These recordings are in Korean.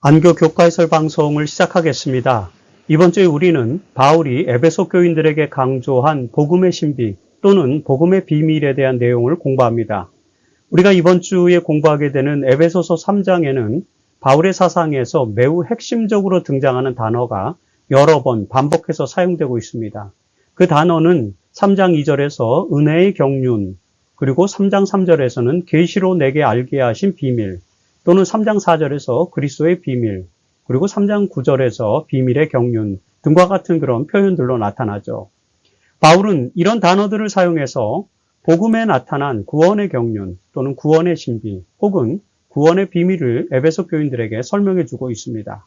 안교 교과해설 방송을 시작하겠습니다. 이번 주에 우리는 바울이 에베소 교인들에게 강조한 복음의 신비 또는 복음의 비밀에 대한 내용을 공부합니다. 우리가 이번 주에 공부하게 되는 에베소서 3장에는 바울의 사상에서 매우 핵심적으로 등장하는 단어가 여러 번 반복해서 사용되고 있습니다. 그 단어는 3장 2절에서 은혜의 경륜, 그리고 3장 3절에서는 계시로 내게 알게 하신 비밀, 또는 3장 4절에서 그리스도의 비밀, 그리고 3장 9절에서 비밀의 경륜 등과 같은 그런 표현들로 나타나죠. 바울은 이런 단어들을 사용해서 복음에 나타난 구원의 경륜 또는 구원의 신비 혹은 구원의 비밀을 에베소 교인들에게 설명해 주고 있습니다.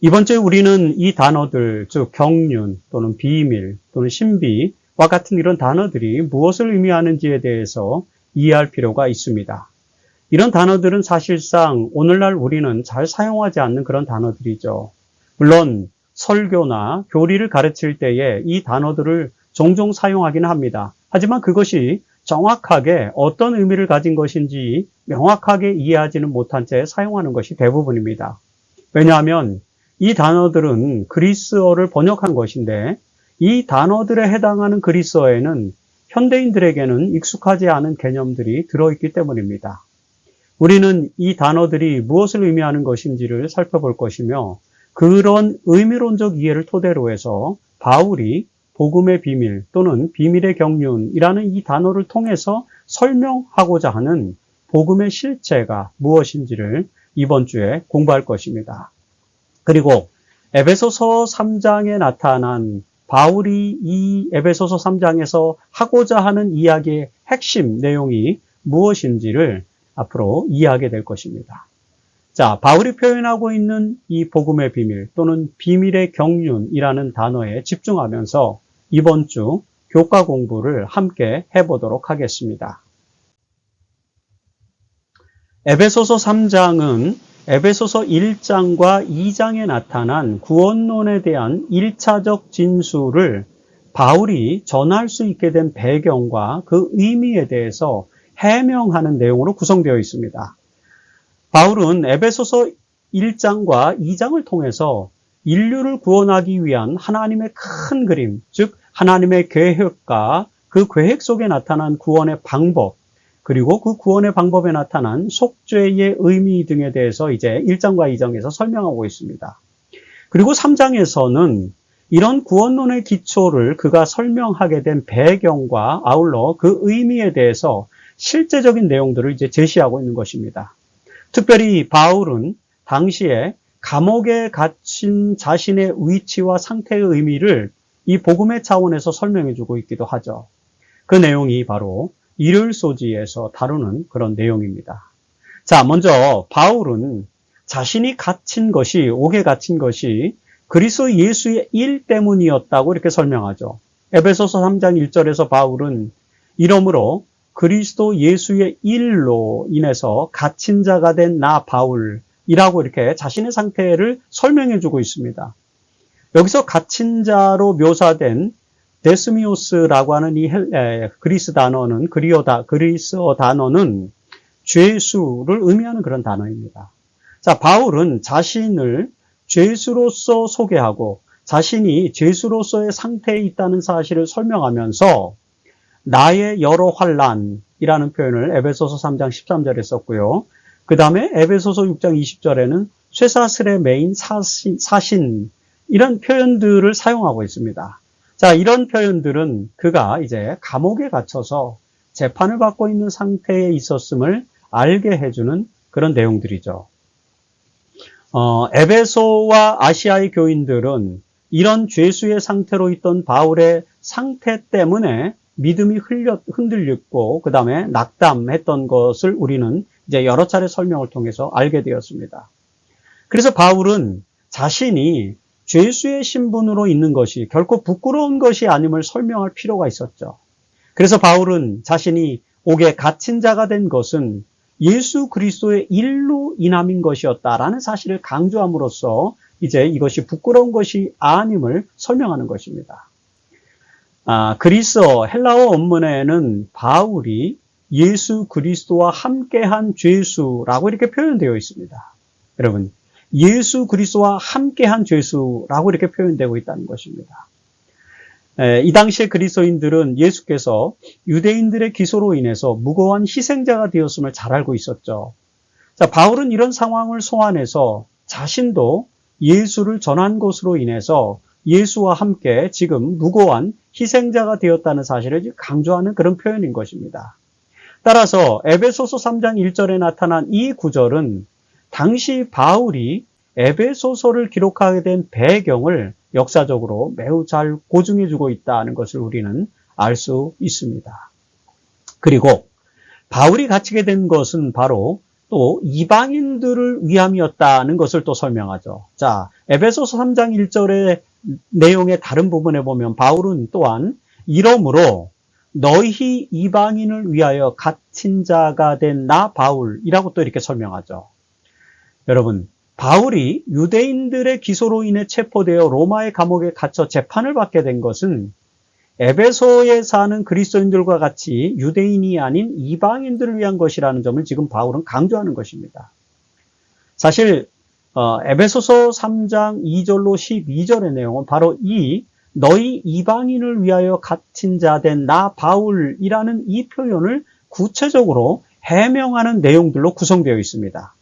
이번 주에 우리는 이 단어들, 즉 경륜 또는 비밀 또는 신비와 같은 이런 단어들이 무엇을 의미하는지에 대해서 이해할 필요가 있습니다. 이런 단어들은 사실상 오늘날 우리는 잘 사용하지 않는 그런 단어들이죠. 물론 설교나 교리를 가르칠 때에 이 단어들을 종종 사용하긴 합니다. 하지만 그것이 정확하게 어떤 의미를 가진 것인지 명확하게 이해하지는 못한 채 사용하는 것이 대부분입니다. 왜냐하면 이 단어들은 그리스어를 번역한 것인데 이 단어들에 해당하는 그리스어에는 현대인들에게는 익숙하지 않은 개념들이 들어있기 때문입니다. 우리는 이 단어들이 무엇을 의미하는 것인지를 살펴볼 것이며 그런 의미론적 이해를 토대로 해서 바울이 복음의 비밀 또는 비밀의 경륜이라는 이 단어를 통해서 설명하고자 하는 복음의 실체가 무엇인지를 이번 주에 공부할 것입니다. 그리고 에베소서 3장에 나타난 바울이 이 에베소서 3장에서 하고자 하는 이야기의 핵심 내용이 무엇인지를 앞으로 이해하게 될 것입니다. 자, 바울이 표현하고 있는 이 복음의 비밀 또는 비밀의 경륜이라는 단어에 집중하면서 이번 주 교과 공부를 함께 해보도록 하겠습니다. 에베소서 3장은 에베소서 1장과 2장에 나타난 구원론에 대한 1차적 진술을 바울이 전할 수 있게 된 배경과 그 의미에 대해서 해명하는 내용으로 구성되어 있습니다. 바울은 에베소서 1장과 2장을 통해서 인류를 구원하기 위한 하나님의 큰 그림, 즉 하나님의 계획과 그 계획 속에 나타난 구원의 방법, 그리고 그 구원의 방법에 나타난 속죄의 의미 등에 대해서 이제 1장과 2장에서 설명하고 있습니다. 그리고 3장에서는 이런 구원론의 기초를 그가 설명하게 된 배경과 아울러 그 의미에 대해서 실제적인 내용들을 이제 제시하고 있는 것입니다. 특별히 바울은 당시에 감옥에 갇힌 자신의 위치와 상태의 의미를 이 복음의 차원에서 설명해 주고 있기도 하죠. 그 내용이 바로 일요일 소지에서 다루는 그런 내용입니다. 자, 먼저 바울은 자신이 갇힌 것이, 옥에 갇힌 것이 그리스도 예수의 일 때문이었다고 이렇게 설명하죠. 에베소서 3장 1절에서 바울은 이러므로 그리스도 예수의 일로 인해서 갇힌 자가 된 나 바울이라고 이렇게 자신의 상태를 설명해 주고 있습니다. 여기서 갇힌 자로 묘사된 데스미오스라고 하는 이 그리스어 단어는 죄수를 의미하는 그런 단어입니다. 자, 바울은 자신을 죄수로서 소개하고 자신이 죄수로서의 상태에 있다는 사실을 설명하면서 나의 여러 환난이라는 표현을 에베소서 3장 13절에 썼고요. 그 다음에 에베소서 6장 20절에는 쇠사슬에 매인 사신 이런 표현들을 사용하고 있습니다. 자, 이런 표현들은 그가 이제 감옥에 갇혀서 재판을 받고 있는 상태에 있었음을 알게 해주는 그런 내용들이죠. 에베소와 아시아의 교인들은 이런 죄수의 상태로 있던 바울의 상태 때문에 믿음이 흔들렸고 그 다음에 낙담했던 것을 우리는 이제 여러 차례 설명을 통해서 알게 되었습니다. 그래서 바울은 자신이 죄수의 신분으로 있는 것이 결코 부끄러운 것이 아님을 설명할 필요가 있었죠. 그래서 바울은 자신이 옥에 갇힌 자가 된 것은 예수 그리스도의 일로 인함인 것이었다라는 사실을 강조함으로써 이제 이것이 부끄러운 것이 아님을 설명하는 것입니다. 그리스어 헬라어 원문에는 바울이 예수 그리스도와 함께한 죄수라고 이렇게 표현되어 있습니다. 여러분, 예수 그리스도와 함께한 죄수라고 이렇게 표현되고 있다는 것입니다. 이 당시에 그리스도인들은 예수께서 유대인들의 기소로 인해서 무고한 희생자가 되었음을 잘 알고 있었죠. 자, 바울은 이런 상황을 소환해서 자신도 예수를 전한 것으로 인해서 예수와 함께 지금 무고한 희생자가 되었다는 사실을 강조하는 그런 표현인 것입니다. 따라서 에베소서 3장 1절에 나타난 이 구절은 당시 바울이 에베소서를 기록하게 된 배경을 역사적으로 매우 잘 고증해주고 있다는 것을 우리는 알 수 있습니다. 그리고 바울이 갇히게 된 것은 바로 또 이방인들을 위함이었다는 것을 또 설명하죠. 자, 에베소서 3장 1절의 내용의 다른 부분에 보면 바울은 또한 이러므로 너희 이방인을 위하여 갇힌 자가 된 나 바울이라고 또 이렇게 설명하죠. 여러분, 바울이 유대인들의 기소로 인해 체포되어 로마의 감옥에 갇혀 재판을 받게 된 것은 에베소에 사는 그리스도인들과 같이 유대인이 아닌 이방인들을 위한 것이라는 점을 지금 바울은 강조하는 것입니다. 사실 에베소서 3장 2절로 12절의 내용은 바로 이 너희 이방인을 위하여 갇힌 자 된 나 바울이라는 이 표현을 구체적으로 해명하는 내용들로 구성되어 있습니다.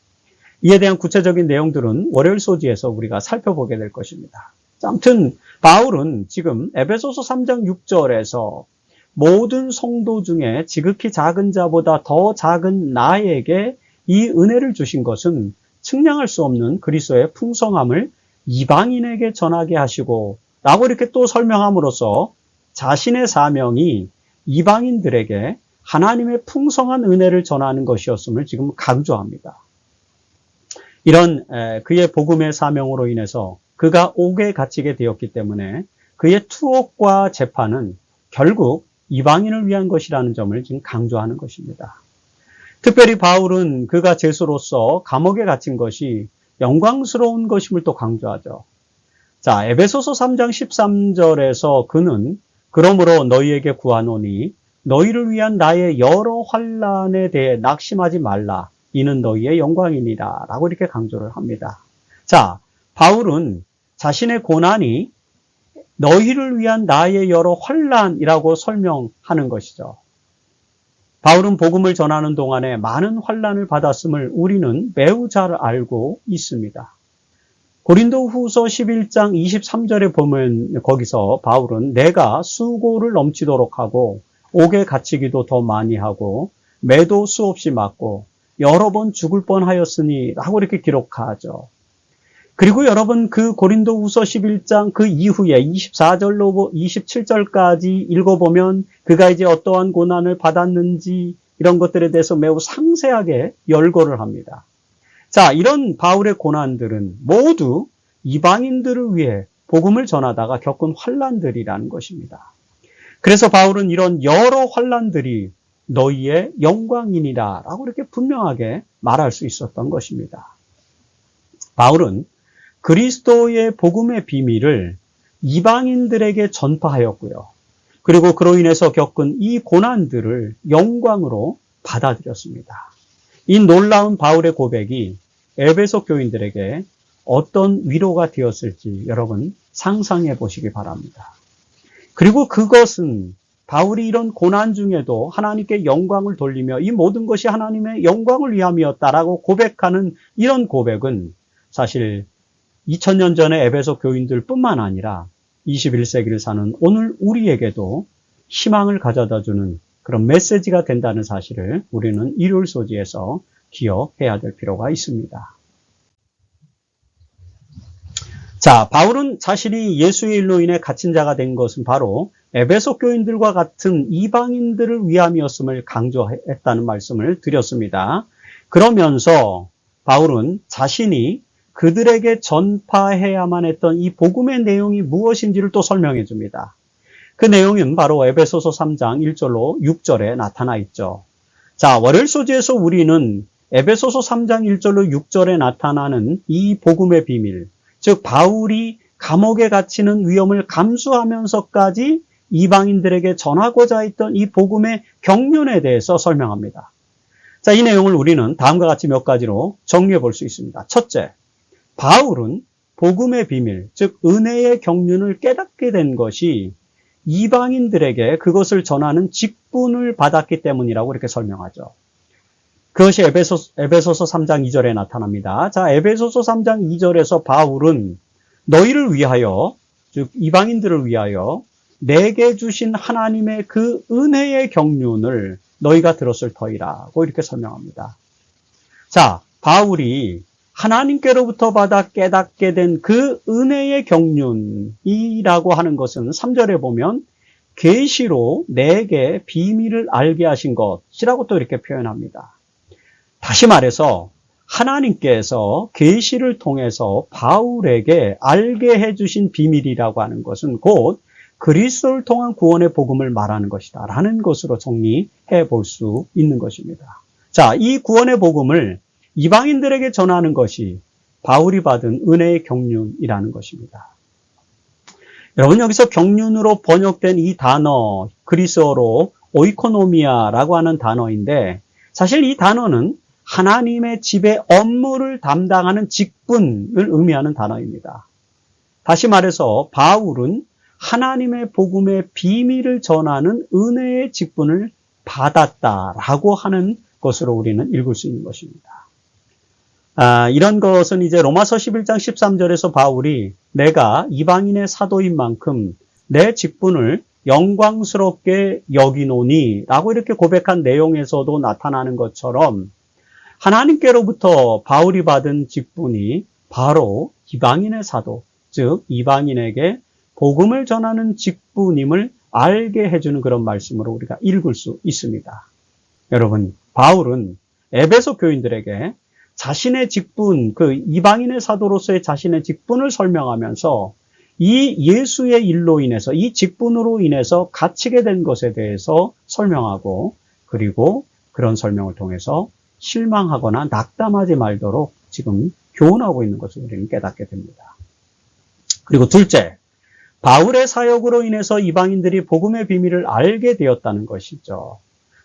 이에 대한 구체적인 내용들은 월요일 소지에서 우리가 살펴보게 될 것입니다. 아무튼 바울은 지금 에베소서 3장 6절에서 모든 성도 중에 지극히 작은 자보다 더 작은 나에게 이 은혜를 주신 것은 측량할 수 없는 그리스도의 풍성함을 이방인에게 전하게 하시고 라고 이렇게 또 설명함으로써 자신의 사명이 이방인들에게 하나님의 풍성한 은혜를 전하는 것이었음을 지금 강조합니다. 이런 그의 복음의 사명으로 인해서 그가 옥에 갇히게 되었기 때문에 그의 투옥과 재판은 결국 이방인을 위한 것이라는 점을 지금 강조하는 것입니다. 특별히 바울은 그가 죄수로서 감옥에 갇힌 것이 영광스러운 것임을 또 강조하죠. 자, 에베소서 3장 13절에서 그는 그러므로 너희에게 구하노니 너희를 위한 나의 여러 환난에 대해 낙심하지 말라. 이는 너희의 영광이니라 라고 이렇게 강조를 합니다. 자, 바울은 자신의 고난이 너희를 위한 나의 여러 환난이라고 설명하는 것이죠. 바울은 복음을 전하는 동안에 많은 환난을 받았음을 우리는 매우 잘 알고 있습니다. 고린도후서 11장 23절에 보면 거기서 바울은 내가 수고를 넘치도록 하고 옥에 갇히기도 더 많이 하고 매도 수없이 맞고 여러 번 죽을 뻔하였으니 라고 이렇게 기록하죠. 그리고 여러분 그 고린도후서 11장 그 이후에 24절로 27절까지 읽어보면 그가 이제 어떠한 고난을 받았는지 이런 것들에 대해서 매우 상세하게 열거를 합니다. 자, 이런 바울의 고난들은 모두 이방인들을 위해 복음을 전하다가 겪은 환난들이라는 것입니다. 그래서 바울은 이런 여러 환난들이 너희의 영광이니라 라고 이렇게 분명하게 말할 수 있었던 것입니다. 바울은 그리스도의 복음의 비밀을 이방인들에게 전파하였고요. 그리고 그로 인해서 겪은 이 고난들을 영광으로 받아들였습니다. 이 놀라운 바울의 고백이 에베소 교인들에게 어떤 위로가 되었을지 여러분 상상해 보시기 바랍니다. 그리고 그것은 바울이 이런 고난 중에도 하나님께 영광을 돌리며 이 모든 것이 하나님의 영광을 위함이었다라고 고백하는 이런 고백은 사실 2000년 전의 에베소 교인들 뿐만 아니라 21세기를 사는 오늘 우리에게도 희망을 가져다주는 그런 메시지가 된다는 사실을 우리는 일요일 소지에서 기억해야 될 필요가 있습니다. 자, 바울은 자신이 예수의 일로 인해 갇힌 자가 된 것은 바로 에베소 교인들과 같은 이방인들을 위함이었음을 강조했다는 말씀을 드렸습니다. 그러면서 바울은 자신이 그들에게 전파해야만 했던 이 복음의 내용이 무엇인지를 또 설명해 줍니다. 그 내용은 바로 에베소서 3장 1절로 6절에 나타나 있죠. 자, 월요일 소지에서 우리는 에베소서 3장 1절로 6절에 나타나는 이 복음의 비밀, 즉 바울이 감옥에 갇히는 위험을 감수하면서까지 이방인들에게 전하고자 했던 이 복음의 경륜에 대해서 설명합니다. 자, 이 내용을 우리는 다음과 같이 몇 가지로 정리해 볼 수 있습니다. 첫째, 바울은 복음의 비밀, 즉 은혜의 경륜을 깨닫게 된 것이 이방인들에게 그것을 전하는 직분을 받았기 때문이라고 이렇게 설명하죠. 그것이 에베소서 3장 2절에 나타납니다. 자, 에베소서 3장 2절에서 바울은 너희를 위하여, 즉 이방인들을 위하여 내게 주신 하나님의 그 은혜의 경륜을 너희가 들었을 터이라고 이렇게 설명합니다. 자, 바울이 하나님께로부터 받아 깨닫게 된 그 은혜의 경륜이라고 하는 것은 3절에 보면 계시로 내게 비밀을 알게 하신 것이라고 또 이렇게 표현합니다. 다시 말해서 하나님께서 계시를 통해서 바울에게 알게 해주신 비밀이라고 하는 것은 곧 그리스도를 통한 구원의 복음을 말하는 것이다 라는 것으로 정리해 볼 수 있는 것입니다. 자, 이 구원의 복음을 이방인들에게 전하는 것이 바울이 받은 은혜의 경륜이라는 것입니다. 여러분, 여기서 경륜으로 번역된 이 단어, 그리스어로 오이코노미아라고 하는 단어인데, 사실 이 단어는 하나님의 집의 업무를 담당하는 직분을 의미하는 단어입니다. 다시 말해서 바울은 하나님의 복음의 비밀을 전하는 은혜의 직분을 받았다라고 하는 것으로 우리는 읽을 수 있는 것입니다. 이런 것은 이제 로마서 11장 13절에서 바울이 내가 이방인의 사도인 만큼 내 직분을 영광스럽게 여기노니 라고 이렇게 고백한 내용에서도 나타나는 것처럼 하나님께로부터 바울이 받은 직분이 바로 이방인의 사도, 즉 이방인에게 복음을 전하는 직분임을 알게 해주는 그런 말씀으로 우리가 읽을 수 있습니다. 여러분, 바울은 에베소 교인들에게 자신의 직분, 그 이방인의 사도로서의 자신의 직분을 설명하면서 이 예수의 일로 인해서, 이 직분으로 인해서 갇히게 된 것에 대해서 설명하고, 그리고 그런 설명을 통해서 실망하거나 낙담하지 말도록 지금 교훈하고 있는 것을 우리는 깨닫게 됩니다. 그리고 둘째, 바울의 사역으로 인해서 이방인들이 복음의 비밀을 알게 되었다는 것이죠.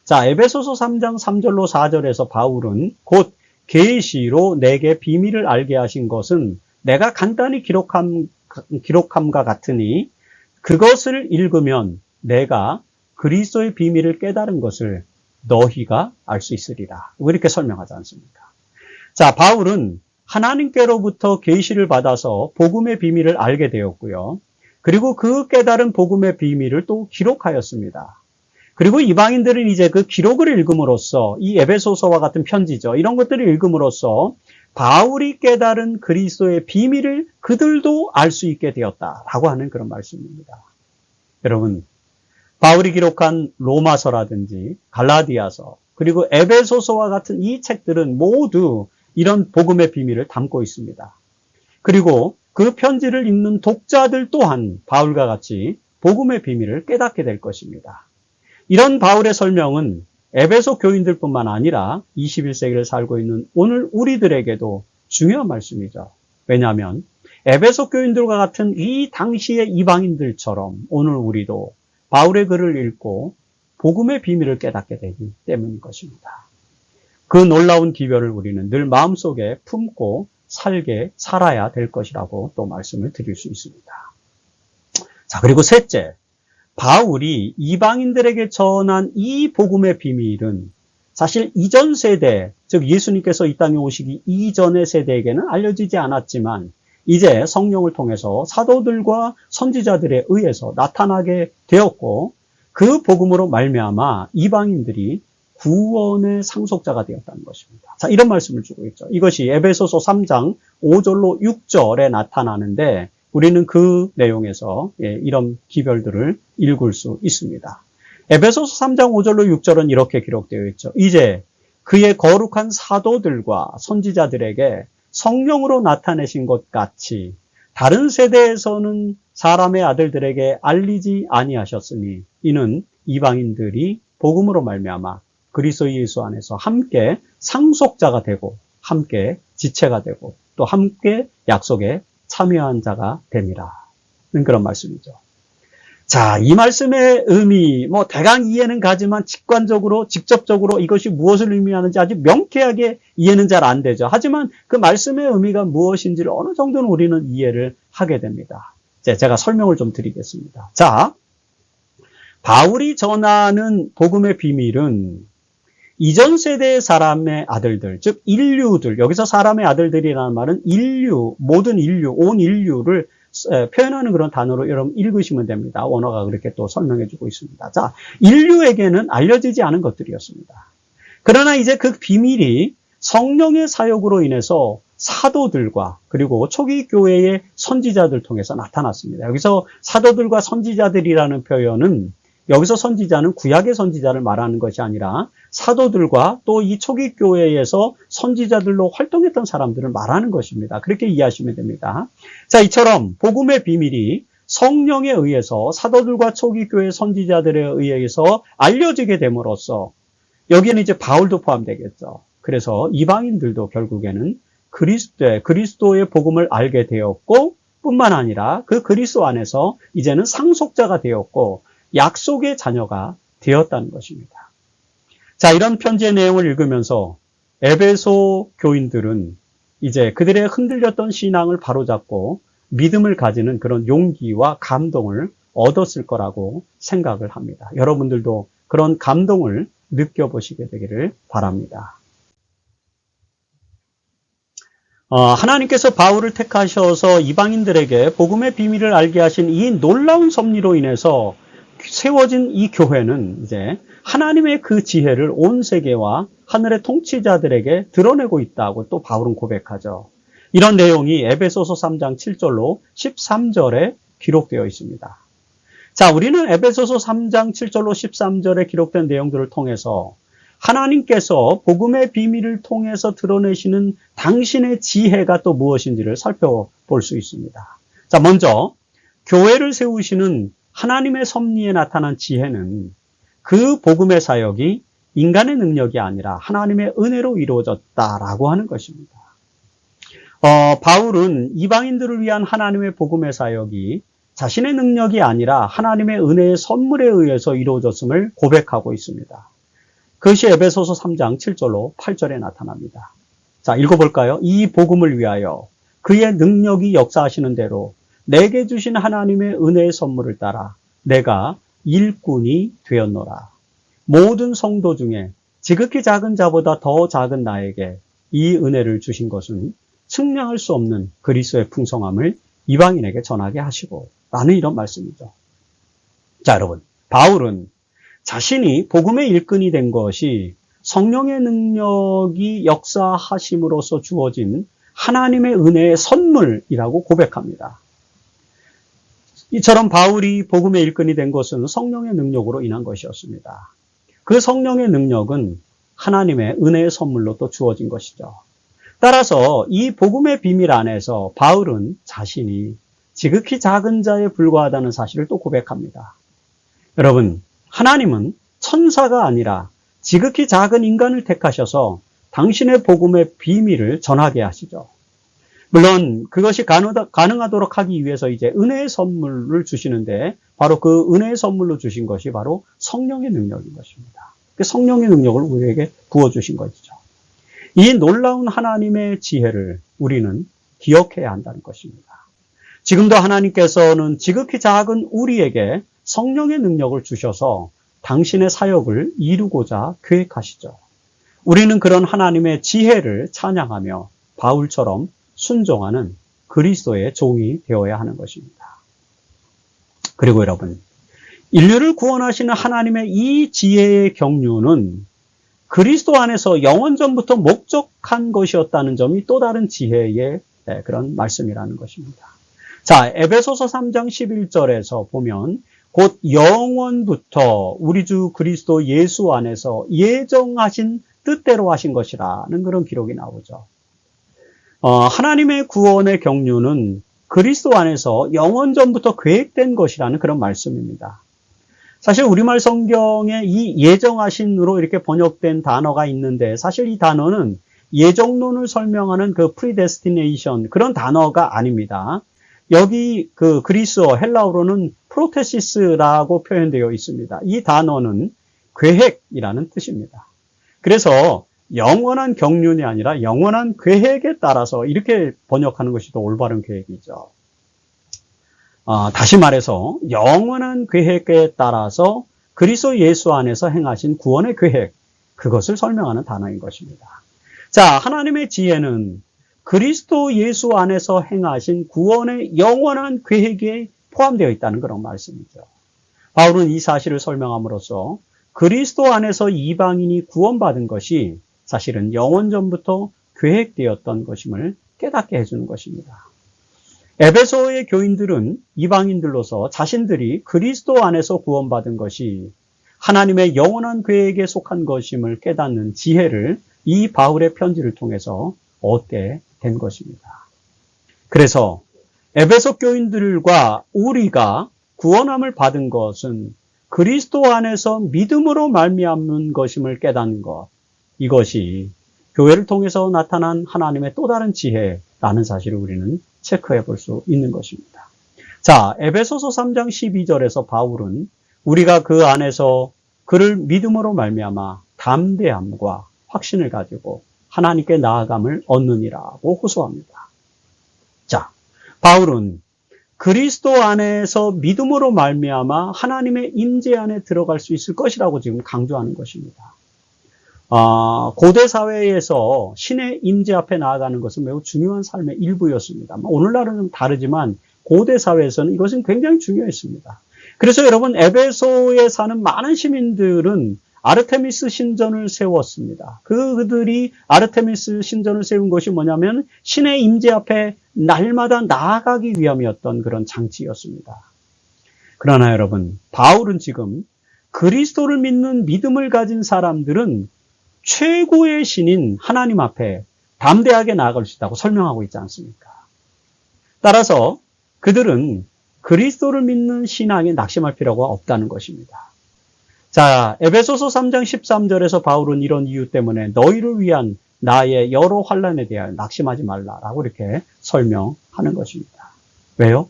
자, 에베소서 3장 3절로 4절에서 바울은 곧 계시로 내게 비밀을 알게 하신 것은 내가 간단히 기록함과 같으니 그것을 읽으면 내가 그리스도의 비밀을 깨달은 것을 너희가 알 수 있으리라. 이렇게 설명하지 않습니까? 자, 바울은 하나님께로부터 계시를 받아서 복음의 비밀을 알게 되었고요. 그리고 그 깨달은 복음의 비밀을 또 기록하였습니다. 그리고 이방인들은 이제 그 기록을 읽음으로써 이 에베소서와 같은 편지죠. 이런 것들을 읽음으로써 바울이 깨달은 그리스도의 비밀을 그들도 알 수 있게 되었다라고 하는 그런 말씀입니다. 여러분, 바울이 기록한 로마서라든지 갈라디아서 그리고 에베소서와 같은 이 책들은 모두 이런 복음의 비밀을 담고 있습니다. 그리고 그 편지를 읽는 독자들 또한 바울과 같이 복음의 비밀을 깨닫게 될 것입니다. 이런 바울의 설명은 에베소 교인들뿐만 아니라 21세기를 살고 있는 오늘 우리들에게도 중요한 말씀이죠. 왜냐하면 에베소 교인들과 같은 이 당시의 이방인들처럼 오늘 우리도 바울의 글을 읽고 복음의 비밀을 깨닫게 되기 때문인 것입니다. 그 놀라운 기별을 우리는 늘 마음속에 품고 살아야 될 것이라고 또 말씀을 드릴 수 있습니다. 자, 그리고 셋째, 바울이 이방인들에게 전한 이 복음의 비밀은 사실 이전 세대, 즉 예수님께서 이 땅에 오시기 이전의 세대에게는 알려지지 않았지만 이제 성령을 통해서 사도들과 선지자들에 의해서 나타나게 되었고 그 복음으로 말미암아 이방인들이 구원의 상속자가 되었다는 것입니다. 자, 이런 말씀을 주고 있죠. 이것이 에베소서 3장 5절로 6절에 나타나는데 우리는 그 내용에서 이런 기별들을 읽을 수 있습니다. 에베소서 3장 5절로 6절은 이렇게 기록되어 있죠. 이제 그의 거룩한 사도들과 선지자들에게 성령으로 나타내신 것 같이 다른 세대에서는 사람의 아들들에게 알리지 아니하셨으니 이는 이방인들이 복음으로 말미암아 그리스도 예수 안에서 함께 상속자가 되고 함께 지체가 되고 또 함께 약속에 참여한 자가 됨이라. 그런 말씀이죠. 자, 이 말씀의 의미, 대강 이해는 가지만 직접적으로 이것이 무엇을 의미하는지 아주 명쾌하게 이해는 잘 안 되죠. 하지만 그 말씀의 의미가 무엇인지를 어느 정도는 우리는 이해를 하게 됩니다. 제가 설명을 좀 드리겠습니다. 자, 바울이 전하는 복음의 비밀은 이전 세대의 사람의 아들들, 즉 인류들, 여기서 사람의 아들들이라는 말은 모든 인류, 온 인류를 표현하는 그런 단어로 여러분 읽으시면 됩니다. 원어가 그렇게 또 설명해주고 있습니다. 자, 인류에게는 알려지지 않은 것들이었습니다. 그러나 이제 그 비밀이 성령의 사역으로 인해서 사도들과 그리고 초기 교회의 선지자들 통해서 나타났습니다. 여기서 사도들과 선지자들이라는 표현은 여기서 선지자는 구약의 선지자를 말하는 것이 아니라 사도들과 또 이 초기 교회에서 선지자들로 활동했던 사람들을 말하는 것입니다. 그렇게 이해하시면 됩니다. 자, 이처럼 복음의 비밀이 성령에 의해서 사도들과 초기 교회 선지자들에 의해서 알려지게 됨으로써 여기에는 이제 바울도 포함되겠죠. 그래서 이방인들도 결국에는 그리스도의 복음을 알게 되었고 뿐만 아니라 그 그리스도 안에서 이제는 상속자가 되었고 약속의 자녀가 되었다는 것입니다. 자, 이런 편지의 내용을 읽으면서 에베소 교인들은 이제 그들의 흔들렸던 신앙을 바로잡고 믿음을 가지는 그런 용기와 감동을 얻었을 거라고 생각을 합니다. 여러분들도 그런 감동을 느껴보시게 되기를 바랍니다. 하나님께서 바울을 택하셔서 이방인들에게 복음의 비밀을 알게 하신 이 놀라운 섭리로 인해서 세워진 이 교회는 이제 하나님의 그 지혜를 온 세계와 하늘의 통치자들에게 드러내고 있다고 또 바울은 고백하죠. 이런 내용이 에베소서 3장 7절로 13절에 기록되어 있습니다. 자, 우리는 에베소서 3장 7절로 13절에 기록된 내용들을 통해서 하나님께서 복음의 비밀을 통해서 드러내시는 당신의 지혜가 또 무엇인지를 살펴볼 수 있습니다. 자, 먼저 교회를 세우시는 하나님의 섭리에 나타난 지혜는 그 복음의 사역이 인간의 능력이 아니라 하나님의 은혜로 이루어졌다라고 하는 것입니다. 바울은 이방인들을 위한 하나님의 복음의 사역이 자신의 능력이 아니라 하나님의 은혜의 선물에 의해서 이루어졌음을 고백하고 있습니다. 그것이 에베소서 3장 7절로 8절에 나타납니다. 자, 읽어볼까요? 이 복음을 위하여 그의 능력이 역사하시는 대로 내게 주신 하나님의 은혜의 선물을 따라 내가 일꾼이 되었노라. 모든 성도 중에 지극히 작은 자보다 더 작은 나에게 이 은혜를 주신 것은 측량할 수 없는 그리스도의 풍성함을 이방인에게 전하게 하시고 라는 이런 말씀이죠. 자, 여러분, 바울은 자신이 복음의 일꾼이 된 것이 성령의 능력이 역사하심으로써 주어진 하나님의 은혜의 선물이라고 고백합니다. 이처럼 바울이 복음의 일꾼이 된 것은 성령의 능력으로 인한 것이었습니다. 그 성령의 능력은 하나님의 은혜의 선물로 또 주어진 것이죠. 따라서 이 복음의 비밀 안에서 바울은 자신이 지극히 작은 자에 불과하다는 사실을 또 고백합니다. 여러분, 하나님은 천사가 아니라 지극히 작은 인간을 택하셔서 당신의 복음의 비밀을 전하게 하시죠. 물론 그것이 가능하도록 하기 위해서 이제 은혜의 선물을 주시는데 바로 그 은혜의 선물로 주신 것이 바로 성령의 능력인 것입니다. 그 성령의 능력을 우리에게 부어주신 것이죠. 이 놀라운 하나님의 지혜를 우리는 기억해야 한다는 것입니다. 지금도 하나님께서는 지극히 작은 우리에게 성령의 능력을 주셔서 당신의 사역을 이루고자 계획하시죠. 우리는 그런 하나님의 지혜를 찬양하며 바울처럼 순종하는 그리스도의 종이 되어야 하는 것입니다. 그리고 여러분, 인류를 구원하시는 하나님의 이 지혜의 경륜은 그리스도 안에서 영원전부터 목적한 것이었다는 점이 또 다른 지혜의 그런 말씀이라는 것입니다. 자, 에베소서 3장 11절에서 보면 곧 영원부터 우리 주 그리스도 예수 안에서 예정하신 뜻대로 하신 것이라는 그런 기록이 나오죠. 하나님의 구원의 경륜은 그리스도 안에서 영원전부터 계획된 것이라는 그런 말씀입니다. 사실 우리말 성경에 이 예정하신으로 이렇게 번역된 단어가 있는데 사실 이 단어는 예정론을 설명하는 그 predestination 그런 단어가 아닙니다. 여기 그 그리스어 헬라어로는 프로테시스라고 표현되어 있습니다. 이 단어는 계획이라는 뜻입니다. 그래서 영원한 경륜이 아니라 영원한 계획에 따라서 이렇게 번역하는 것이 더 올바른 계획이죠. 다시 말해서 영원한 계획에 따라서 그리스도 예수 안에서 행하신 구원의 계획, 그것을 설명하는 단어인 것입니다. 자, 하나님의 지혜는 그리스도 예수 안에서 행하신 구원의 영원한 계획에 포함되어 있다는 그런 말씀이죠. 바울은 이 사실을 설명함으로써 그리스도 안에서 이방인이 구원받은 것이 사실은 영원전부터 계획되었던 것임을 깨닫게 해주는 것입니다. 에베소의 교인들은 이방인들로서 자신들이 그리스도 안에서 구원받은 것이 하나님의 영원한 계획에 속한 것임을 깨닫는 지혜를 이 바울의 편지를 통해서 얻게 된 것입니다. 그래서 에베소 교인들과 우리가 구원함을 받은 것은 그리스도 안에서 믿음으로 말미암는 것임을 깨닫는 것, 이것이 교회를 통해서 나타난 하나님의 또 다른 지혜라는 사실을 우리는 체크해 볼 수 있는 것입니다. 자, 에베소서 3장 12절에서 바울은 우리가 그 안에서 그를 믿음으로 말미암아 담대함과 확신을 가지고 하나님께 나아감을 얻느니라고 호소합니다. 자, 바울은 그리스도 안에서 믿음으로 말미암아 하나님의 임재 안에 들어갈 수 있을 것이라고 지금 강조하는 것입니다. 고대 사회에서 신의 임재 앞에 나아가는 것은 매우 중요한 삶의 일부였습니다. 오늘날은 좀 다르지만 고대 사회에서는 이것은 굉장히 중요했습니다. 그래서 여러분, 에베소에 사는 많은 시민들은 아르테미스 신전을 세웠습니다. 그들이 아르테미스 신전을 세운 것이 뭐냐면 신의 임재 앞에 날마다 나아가기 위함이었던 그런 장치였습니다. 그러나 여러분, 바울은 지금 그리스도를 믿는 믿음을 가진 사람들은 최고의 신인 하나님 앞에 담대하게 나아갈 수 있다고 설명하고 있지 않습니까? 따라서 그들은 그리스도를 믿는 신앙에 낙심할 필요가 없다는 것입니다. 자, 에베소서 3장 13절에서 바울은 이런 이유 때문에 너희를 위한 나의 여러 환난에 대하여 낙심하지 말라라고 이렇게 설명하는 것입니다. 왜요?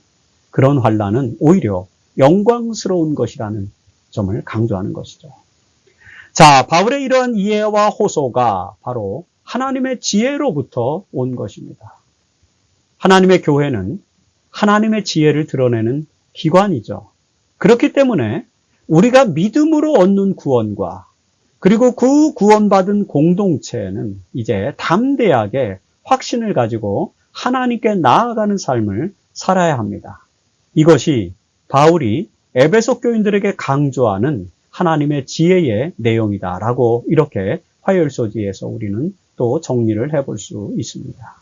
그런 환난은 오히려 영광스러운 것이라는 점을 강조하는 것이죠. 자, 바울의 이러한 이해와 호소가 바로 하나님의 지혜로부터 온 것입니다. 하나님의 교회는 하나님의 지혜를 드러내는 기관이죠. 그렇기 때문에 우리가 믿음으로 얻는 구원과 그리고 그 구원받은 공동체는 이제 담대하게 확신을 가지고 하나님께 나아가는 삶을 살아야 합니다. 이것이 바울이 에베소 교인들에게 강조하는 하나님의 지혜의 내용이다라고 이렇게 화요일소지에서 우리는 또 정리를 해볼 수 있습니다.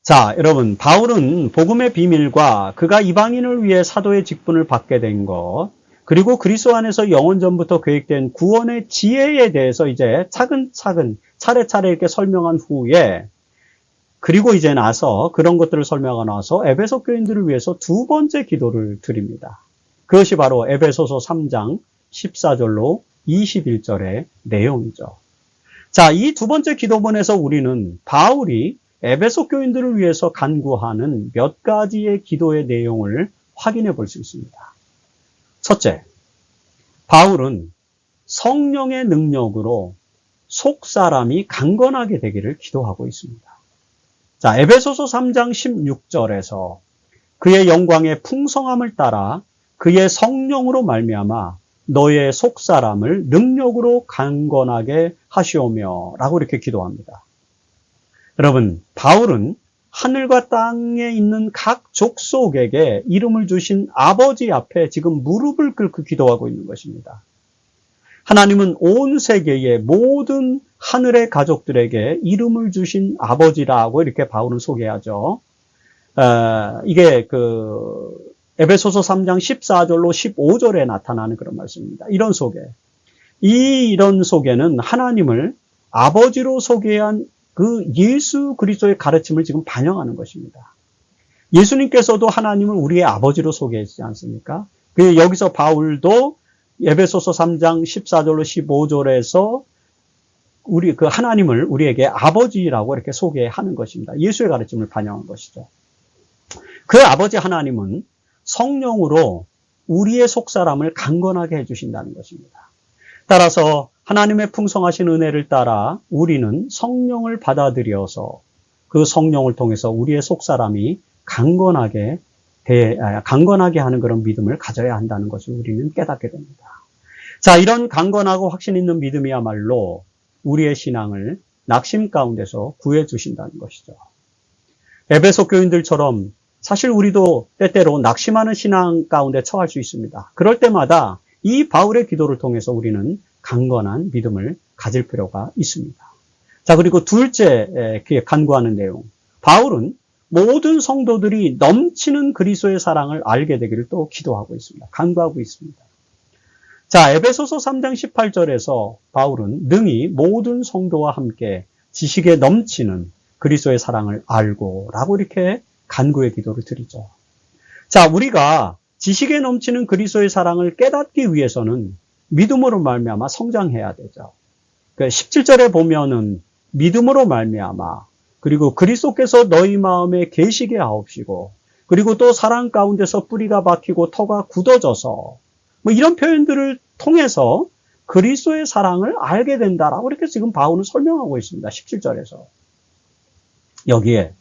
자, 여러분, 바울은 복음의 비밀과 그가 이방인을 위해 사도의 직분을 받게 된 것, 그리고 그리스도 안에서 영원전부터 계획된 구원의 지혜에 대해서 이제 차근차근 차례차례 이렇게 설명한 후에, 그리고 이제 나서 그런 것들을 설명하고 나서 에베소 교인들을 위해서 두 번째 기도를 드립니다. 그것이 바로 에베소서 3장 14절로 21절의 내용이죠. 자, 이 두 번째 기도문에서 우리는 바울이 에베소 교인들을 위해서 간구하는 몇 가지의 기도의 내용을 확인해 볼 수 있습니다. 첫째, 바울은 성령의 능력으로 속사람이 강건하게 되기를 기도하고 있습니다. 자, 에베소서 3장 16절에서 그의 영광의 풍성함을 따라 그의 성령으로 말미암아 너의 속사람을 능력으로 강건하게 하시오며 라고 이렇게 기도합니다. 여러분, 바울은 하늘과 땅에 있는 각 족속에게 이름을 주신 아버지 앞에 지금 무릎을 꿇고 기도하고 있는 것입니다. 하나님은 온 세계의 모든 하늘의 가족들에게 이름을 주신 아버지라고 이렇게 바울은 소개하죠. 이게 에베소서 3장 14절로 15절에 나타나는 그런 말씀입니다. 이런 소개. 이런 소개는 하나님을 아버지로 소개한 그 예수 그리스도의 가르침을 지금 반영하는 것입니다. 예수님께서도 하나님을 우리의 아버지로 소개했지 않습니까? 여기서 바울도 에베소서 3장 14절로 15절에서 하나님을 우리에게 아버지라고 이렇게 소개하는 것입니다. 예수의 가르침을 반영한 것이죠. 그 아버지 하나님은 성령으로 우리의 속사람을 강건하게 해주신다는 것입니다. 따라서 하나님의 풍성하신 은혜를 따라 우리는 성령을 받아들여서 그 성령을 통해서 우리의 속사람이 강건하게 하는 그런 믿음을 가져야 한다는 것을 우리는 깨닫게 됩니다. 자, 이런 강건하고 확신 있는 믿음이야말로 우리의 신앙을 낙심 가운데서 구해주신다는 것이죠. 에베소 교인들처럼 사실 우리도 때때로 낙심하는 신앙 가운데 처할 수 있습니다. 그럴 때마다 이 바울의 기도를 통해서 우리는 강건한 믿음을 가질 필요가 있습니다. 자, 그리고 둘째 간구하는 내용. 바울은 모든 성도들이 넘치는 그리스도의 사랑을 알게 되기를 또 기도하고 있습니다. 간구하고 있습니다. 자, 에베소서 3장 18절에서 바울은 능히 모든 성도와 함께 지식에 넘치는 그리스도의 사랑을 알고 라고 이렇게 간구의 기도를 드리죠. 자, 우리가 지식에 넘치는 그리스도의 사랑을 깨닫기 위해서는 믿음으로 말미암아 성장해야 되죠. 17절에 보면은 믿음으로 말미암아 그리고 그리스도께서 너희 마음에 계시게 하옵시고 그리고 또 사랑 가운데서 뿌리가 박히고 터가 굳어져서 뭐 이런 표현들을 통해서 그리스도의 사랑을 알게 된다라고 이렇게 지금 바울은 설명하고 있습니다. 17절에서. 여기에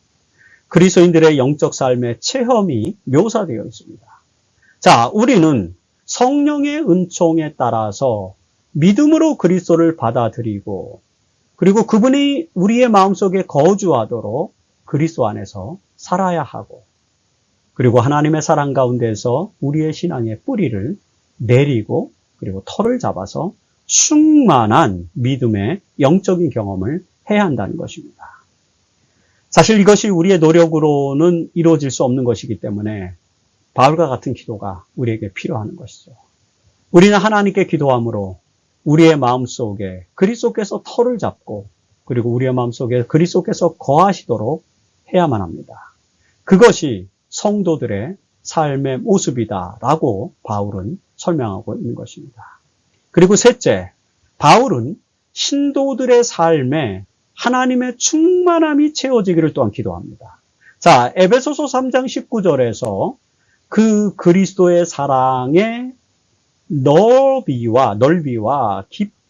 그리스도인들의 영적 삶의 체험이 묘사되어 있습니다. 자, 우리는 성령의 은총에 따라서 믿음으로 그리스도를 받아들이고 그리고 그분이 우리의 마음속에 거주하도록 그리스도 안에서 살아야 하고 그리고 하나님의 사랑 가운데서 우리의 신앙의 뿌리를 내리고 그리고 털을 잡아서 충만한 믿음의 영적인 경험을 해야 한다는 것입니다. 사실 이것이 우리의 노력으로는 이루어질 수 없는 것이기 때문에 바울과 같은 기도가 우리에게 필요한 것이죠. 우리는 하나님께 기도함으로 우리의 마음속에 그리스도께서 털을 잡고 그리고 우리의 마음속에 그리스도께서 거하시도록 해야만 합니다. 그것이 성도들의 삶의 모습이다라고 바울은 설명하고 있는 것입니다. 그리고 셋째, 바울은 신도들의 삶에 하나님의 충만함이 채워지기를 또한 기도합니다. 자, 에베소서 3장 19절에서 그 그리스도의 사랑의 넓이와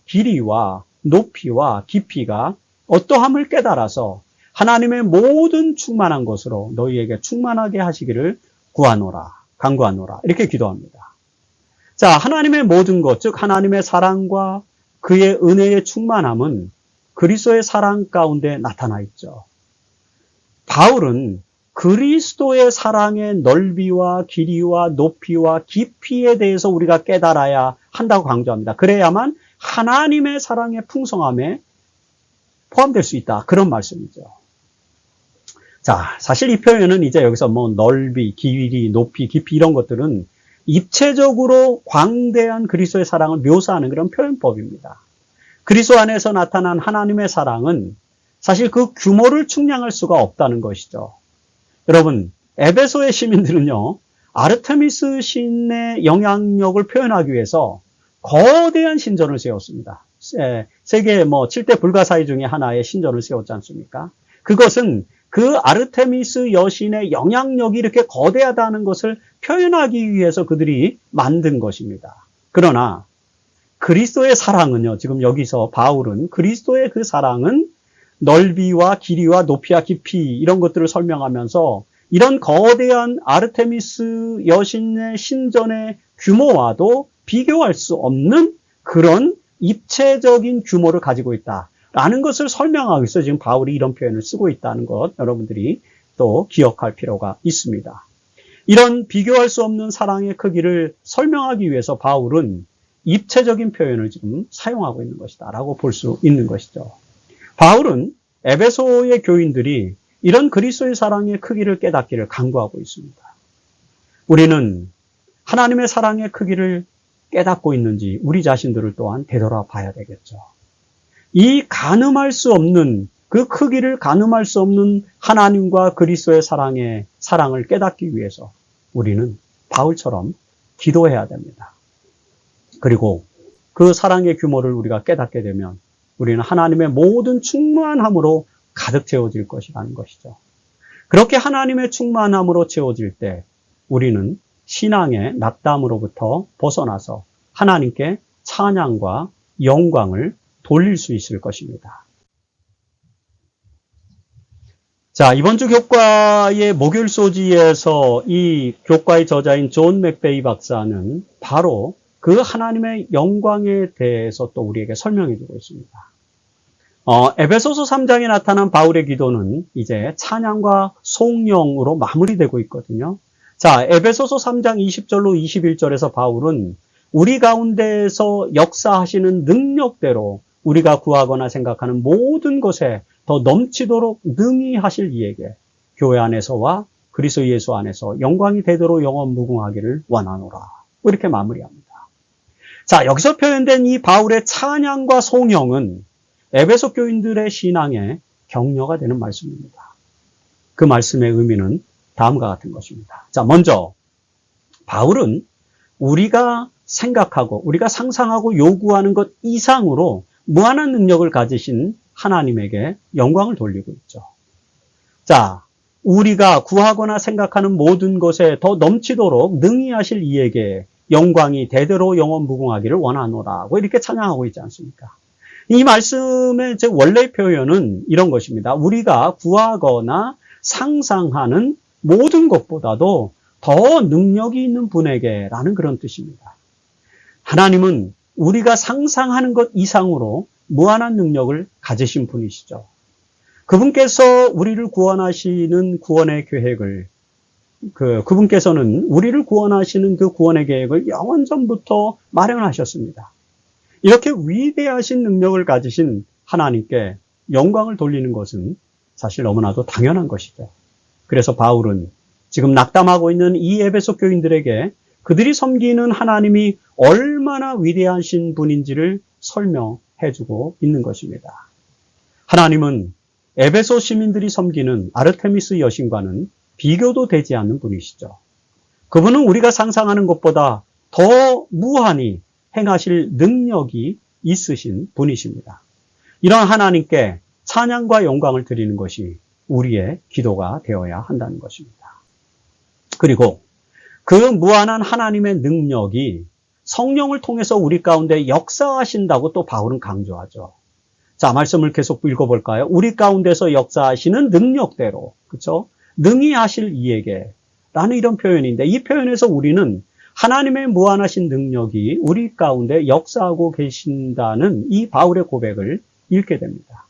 길이와 높이와 깊이가 어떠함을 깨달아서 하나님의 모든 충만한 것으로 너희에게 충만하게 하시기를 구하노라, 간구하노라 이렇게 기도합니다. 자, 하나님의 모든 것, 즉 하나님의 사랑과 그의 은혜의 충만함은 그리스도의 사랑 가운데 나타나 있죠. 바울은 그리스도의 사랑의 넓이와 길이와 높이와 깊이에 대해서 우리가 깨달아야 한다고 강조합니다. 그래야만 하나님의 사랑의 풍성함에 포함될 수 있다. 그런 말씀이죠. 자, 사실 이 표현은 이제 여기서 뭐 넓이, 길이, 높이, 깊이 이런 것들은 입체적으로 광대한 그리스도의 사랑을 묘사하는 그런 표현법입니다. 그리스도 안에서 나타난 하나님의 사랑은 사실 그 규모를 측량할 수가 없다는 것이죠. 여러분, 에베소의 시민들은요, 아르테미스 신의 영향력을 표현하기 위해서 거대한 신전을 세웠습니다. 세계 7대 불가사의 중에 하나의 신전을 세웠지 않습니까? 그것은 그 아르테미스 여신의 영향력이 이렇게 거대하다는 것을 표현하기 위해서 그들이 만든 것입니다. 그러나 그리스도의 사랑은요, 지금 여기서 바울은 그리스도의 그 사랑은 넓이와 길이와 높이와 깊이 이런 것들을 설명하면서 이런 거대한 아르테미스 여신의 신전의 규모와도 비교할 수 없는 그런 입체적인 규모를 가지고 있다라는 것을 설명하기 위해서 지금 바울이 이런 표현을 쓰고 있다는 것 여러분들이 또 기억할 필요가 있습니다. 이런 비교할 수 없는 사랑의 크기를 설명하기 위해서 바울은 입체적인 표현을 지금 사용하고 있는 것이다 라고 볼 수 있는 것이죠. 바울은 에베소의 교인들이 이런 그리스도의 사랑의 크기를 깨닫기를 간구하고 있습니다. 우리는 하나님의 사랑의 크기를 깨닫고 있는지 우리 자신들을 또한 되돌아봐야 되겠죠. 이 가늠할 수 없는 그 크기를 가늠할 수 없는 하나님과 그리스도의 사랑을 깨닫기 위해서 우리는 바울처럼 기도해야 됩니다. 그리고 그 사랑의 규모를 우리가 깨닫게 되면 우리는 하나님의 모든 충만함으로 가득 채워질 것이라는 것이죠. 그렇게 하나님의 충만함으로 채워질 때 우리는 신앙의 낙담으로부터 벗어나서 하나님께 찬양과 영광을 돌릴 수 있을 것입니다. 자, 이번 주 교과의 목요일 소지에서 이 교과의 저자인 존 맥베이 박사는 바로 그 하나님의 영광에 대해서 또 우리에게 설명해 주고 있습니다. 에베소서 3장에 나타난 바울의 기도는 이제 찬양과 송영으로 마무리되고 있거든요. 자, 에베소서 3장 20절로 21절에서 바울은 우리 가운데에서 역사하시는 능력대로 우리가 구하거나 생각하는 모든 것에 더 넘치도록 능히 하실 이에게 교회 안에서와 그리스도 예수 안에서 영광이 되도록 영원 무궁하기를 원하노라. 이렇게 마무리합니다. 자, 여기서 표현된 이 바울의 찬양과 송영은 에베소 교인들의 신앙의 격려가 되는 말씀입니다. 그 말씀의 의미는 다음과 같은 것입니다. 자, 먼저 바울은 우리가 생각하고 우리가 상상하고 요구하는 것 이상으로 무한한 능력을 가지신 하나님에게 영광을 돌리고 있죠. 자, 우리가 구하거나 생각하는 모든 것에 더 넘치도록 능히 하실 이에게 영광이 대대로 영원 무궁하기를 원하노라고 이렇게 찬양하고 있지 않습니까? 이 말씀의 제 원래 표현은 이런 것입니다. 우리가 구하거나 상상하는 모든 것보다도 더 능력이 있는 분에게라는 그런 뜻입니다. 하나님은 우리가 상상하는 것 이상으로 무한한 능력을 가지신 분이시죠. 그분께서 우리를 구원하시는 구원의 계획을, 그분께서는 우리를 구원하시는 그 구원의 계획을 영원전부터 마련하셨습니다. 이렇게 위대하신 능력을 가지신 하나님께 영광을 돌리는 것은 사실 너무나도 당연한 것이죠. 그래서 바울은 지금 낙담하고 있는 이 에베소 교인들에게 그들이 섬기는 하나님이 얼마나 위대하신 분인지를 설명해주고 있는 것입니다. 하나님은 에베소 시민들이 섬기는 아르테미스 여신과는 비교도 되지 않는 분이시죠. 그분은 우리가 상상하는 것보다 더 무한히 행하실 능력이 있으신 분이십니다. 이런 하나님께 찬양과 영광을 드리는 것이 우리의 기도가 되어야 한다는 것입니다. 그리고 그 무한한 하나님의 능력이 성령을 통해서 우리 가운데 역사하신다고 또 바울은 강조하죠. 자, 말씀을 계속 읽어볼까요? 우리 가운데서 역사하시는 능력대로, 그렇죠? 능히 하실 이에게 라는 이런 표현인데 이 표현에서 우리는 하나님의 무한하신 능력이 우리 가운데 역사하고 계신다는 이 바울의 고백을 읽게 됩니다.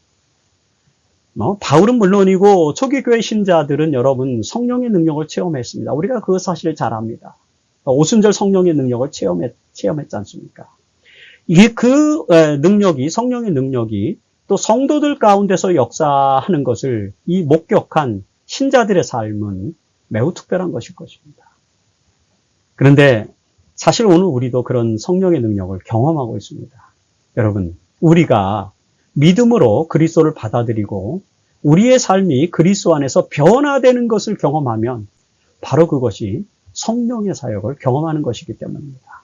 바울은 물론이고 초기 교회 신자들은 여러분 성령의 능력을 체험했습니다. 우리가 그거 사실 잘 압니다. 오순절 성령의 능력을 체험했지 않습니까? 이게 그 능력이, 성령의 능력이 또 성도들 가운데서 역사하는 것을 이 목격한 신자들의 삶은 매우 특별한 것일 것입니다. 그런데 사실 오늘 우리도 그런 성령의 능력을 경험하고 있습니다. 여러분, 우리가 믿음으로 그리스도를 받아들이고 우리의 삶이 그리스도 안에서 변화되는 것을 경험하면 바로 그것이 성령의 사역을 경험하는 것이기 때문입니다.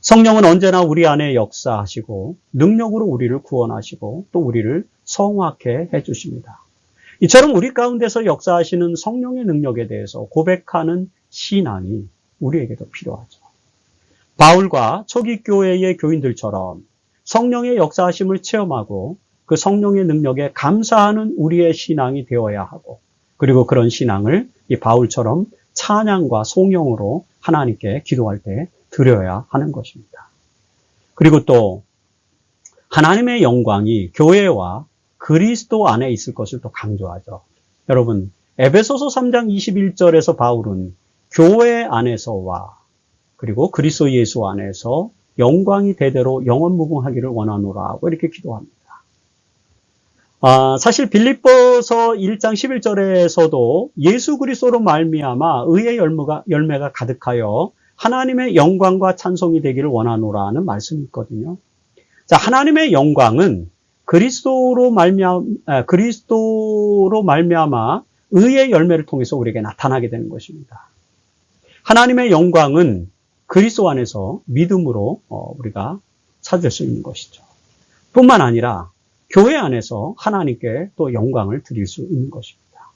성령은 언제나 우리 안에 역사하시고 능력으로 우리를 구원하시고 또 우리를 성화케 해주십니다. 이처럼 우리 가운데서 역사하시는 성령의 능력에 대해서 고백하는 신앙이 우리에게도 필요하죠. 바울과 초기 교회의 교인들처럼 성령의 역사하심을 체험하고 그 성령의 능력에 감사하는 우리의 신앙이 되어야 하고 그리고 그런 신앙을 이 바울처럼 찬양과 송영으로 하나님께 기도할 때 드려야 하는 것입니다. 그리고 또 하나님의 영광이 교회와 그리스도 안에 있을 것을 또 강조하죠. 여러분, 에베소서 3장 21절에서 바울은 교회 안에서와 그리고 그리스도 예수 안에서 영광이 대대로 영원무궁하기를 원하노라고 이렇게 기도합니다. 사실 빌립보서 1장 11절에서도 예수 그리스도로 말미암아 의의 열매가 가득하여 하나님의 영광과 찬송이 되기를 원하노라는 말씀이 있거든요. 자, 하나님의 영광은 그리스도로 말미암아 의의 열매를 통해서 우리에게 나타나게 되는 것입니다. 하나님의 영광은 그리스도 안에서 믿음으로 우리가 찾을 수 있는 것이죠. 뿐만 아니라 교회 안에서 하나님께 또 영광을 드릴 수 있는 것입니다.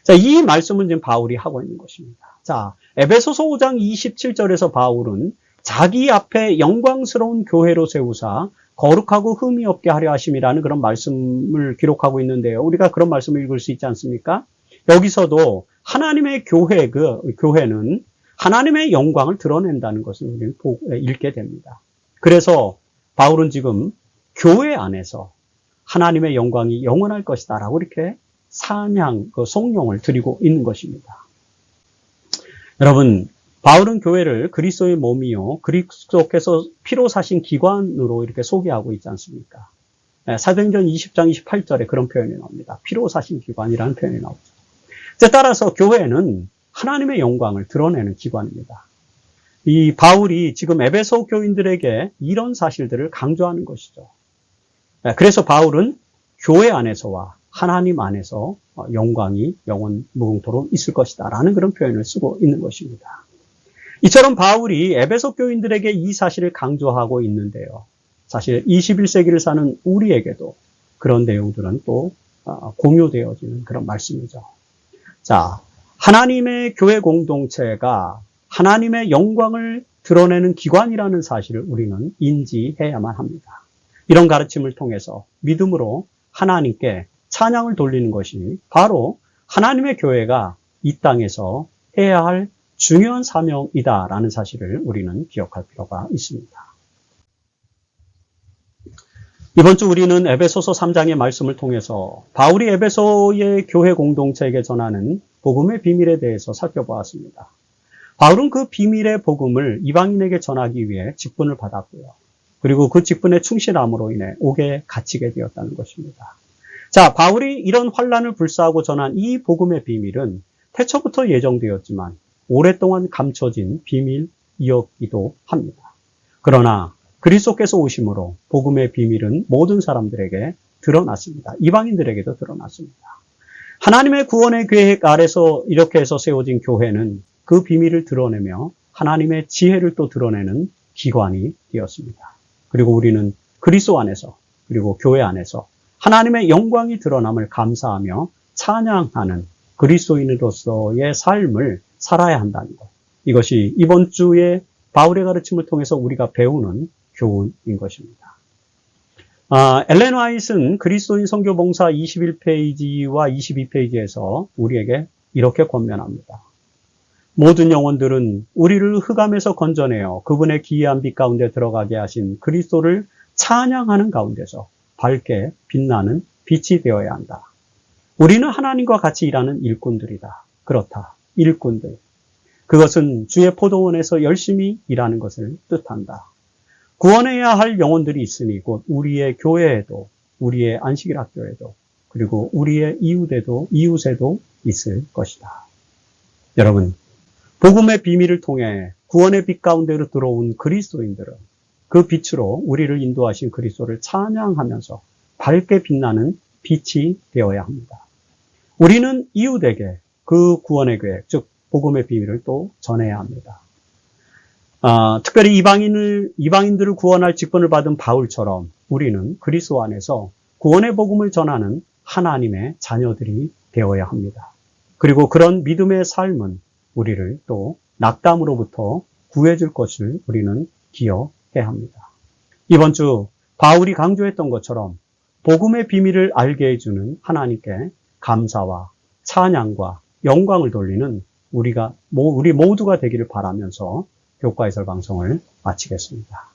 자, 이 말씀은 지금 바울이 하고 있는 것입니다. 자, 에베소서 5장 27절에서 바울은 자기 앞에 영광스러운 교회로 세우사 거룩하고 흠이 없게 하려 하심이라는 그런 말씀을 기록하고 있는데요. 우리가 그런 말씀을 읽을 수 있지 않습니까? 여기서도 하나님의 교회는 하나님의 영광을 드러낸다는 것을 우리는 읽게 됩니다. 그래서 바울은 지금 교회 안에서 하나님의 영광이 영원할 것이다 라고 이렇게 송용을 드리고 있는 것입니다. 여러분, 바울은 교회를 그리스도의 몸이요 그리스도께서 피로 사신 기관으로 이렇게 소개하고 있지 않습니까? 사도행전 20장 28절에 그런 표현이 나옵니다. 피로 사신 기관이라는 표현이 나오죠. 따라서 교회는 하나님의 영광을 드러내는 기관입니다. 이 바울이 지금 에베소 교인들에게 이런 사실들을 강조하는 것이죠. 그래서 바울은 교회 안에서와 하나님 안에서 영광이 영원 무궁토록 있을 것이다 라는 그런 표현을 쓰고 있는 것입니다. 이처럼 바울이 에베소 교인들에게 이 사실을 강조하고 있는데요. 사실 21세기를 사는 우리에게도 그런 내용들은 또 공유되어지는 그런 말씀이죠. 자, 하나님의 교회 공동체가 하나님의 영광을 드러내는 기관이라는 사실을 우리는 인지해야만 합니다. 이런 가르침을 통해서 믿음으로 하나님께 찬양을 돌리는 것이 바로 하나님의 교회가 이 땅에서 해야 할 중요한 사명이다라는 사실을 우리는 기억할 필요가 있습니다. 이번 주 우리는 에베소서 3장의 말씀을 통해서 바울이 에베소의 교회 공동체에게 전하는 복음의 비밀에 대해서 살펴보았습니다. 바울은 그 비밀의 복음을 이방인에게 전하기 위해 직분을 받았고요. 그리고 그 직분에 충실함으로 인해 옥에 갇히게 되었다는 것입니다. 자, 바울이 이런 환난을 불사하고 전한 이 복음의 비밀은 태초부터 예정되었지만 오랫동안 감춰진 비밀이었기도 합니다. 그러나 그리스도께서 오심으로 복음의 비밀은 모든 사람들에게 드러났습니다. 이방인들에게도 드러났습니다. 하나님의 구원의 계획 아래서 이렇게 해서 세워진 교회는 그 비밀을 드러내며 하나님의 지혜를 또 드러내는 기관이 되었습니다. 그리고 우리는 그리스도 안에서 그리고 교회 안에서 하나님의 영광이 드러남을 감사하며 찬양하는 그리스도인으로서의 삶을 살아야 한다는 것. 이것이 이번 주에 바울의 가르침을 통해서 우리가 배우는 교훈인 것입니다. 엘렌 화이트는 그리스도인 선교 봉사 21페이지와 22페이지에서 우리에게 이렇게 권면합니다. 모든 영혼들은 우리를 흑암에서 건져내어 그분의 기이한 빛 가운데 들어가게 하신 그리스도를 찬양하는 가운데서 밝게 빛나는 빛이 되어야 한다. 우리는 하나님과 같이 일하는 일꾼들이다. 그렇다. 일꾼들. 그것은 주의 포도원에서 열심히 일하는 것을 뜻한다. 구원해야 할 영혼들이 있으니 곧 우리의 교회에도 우리의 안식일 학교에도 그리고 우리의 이웃에도 있을 것이다. 여러분, 복음의 비밀을 통해 구원의 빛 가운데로 들어온 그리스도인들은 그 빛으로 우리를 인도하신 그리스도를 찬양하면서 밝게 빛나는 빛이 되어야 합니다. 우리는 이웃에게 그 구원의 계획, 즉 복음의 비밀을 또 전해야 합니다. 특별히 이방인들을 구원할 직분을 받은 바울처럼 우리는 그리스도 안에서 구원의 복음을 전하는 하나님의 자녀들이 되어야 합니다. 그리고 그런 믿음의 삶은 우리를 또 낙담으로부터 구해줄 것을 우리는 기억해야 합니다. 이번 주 바울이 강조했던 것처럼 복음의 비밀을 알게 해주는 하나님께 감사와 찬양과 영광을 돌리는 우리 모두가 되기를 바라면서 교과 해설 방송을 마치겠습니다.